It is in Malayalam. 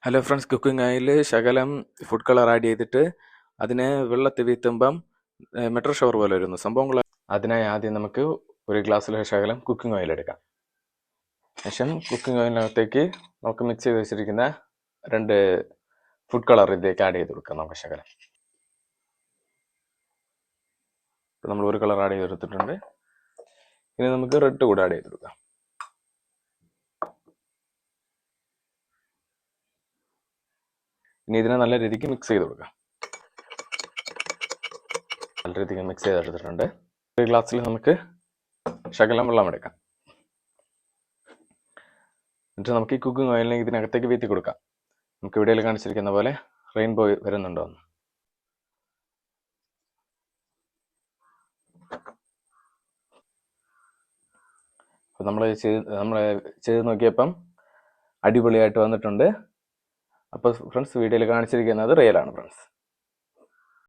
ഹലോ ഫ്രണ്ട്സ്, കുക്കിംഗ് ഓയിൽ ശകലം ഫുഡ് കളർ ആഡ് ചെയ്തിട്ട് അതിനെ വെള്ളത്തിൽ വീത്തുമ്പം മെട്രോ ഷവർ പോലെ വരുന്നു സംഭവങ്ങൾ. അതിനായി ആദ്യം നമുക്ക് ഒരു ഗ്ലാസ്സിൽ ശകലം കുക്കിംഗ് ഓയിൽ എടുക്കാം. ശേഷം കുക്കിംഗ് ഓയിലിനകത്തേക്ക് നമുക്ക് മിക്സ് ചെയ്ത് വെച്ചിരിക്കുന്ന 2 ഫുഡ് കളർ ഇതിലേക്ക് ആഡ് ചെയ്ത് കൊടുക്കാം. നമുക്ക് ശകലം ഇപ്പം നമ്മൾ ഒരു കളർ ആഡ് ചെയ്തെടുത്തിട്ടുണ്ട്. ഇനി നമുക്ക് റെഡ് കൂടെ ആഡ് ചെയ്ത് കൊടുക്കാം. ഇനി ഇതിനെ നല്ല രീതിക്ക് മിക്സ് ചെയ്ത് കൊടുക്കാം. നല്ല രീതിക്ക് മിക്സ് ചെയ്തെടുത്തിട്ടുണ്ട്. ഒരു ഗ്ലാസ്സിൽ നമുക്ക് ശകലം വെള്ളം എടുക്കാം. എന്നിട്ട് നമുക്ക് ഈ കുക്കിംഗ് ഓയിലിനെ ഇതിനകത്തേക്ക് വീത്തി കൊടുക്കാം. നമുക്ക് വീഡിയോയിൽ കാണിച്ചിരിക്കുന്ന പോലെ റെയിൻബോ വരുന്നുണ്ടോ എന്ന്. അപ്പോൾ നമ്മൾ ചെയ്ത് നോക്കിയപ്പം അടിപൊളിയായിട്ട് വന്നിട്ടുണ്ട്. അപ്പോൾ ഫ്രണ്ട്സ്, വീഡിയോയിൽ കാണിച്ചിരിക്കുന്നത് റിയലാണ് ഫ്രണ്ട്സ്.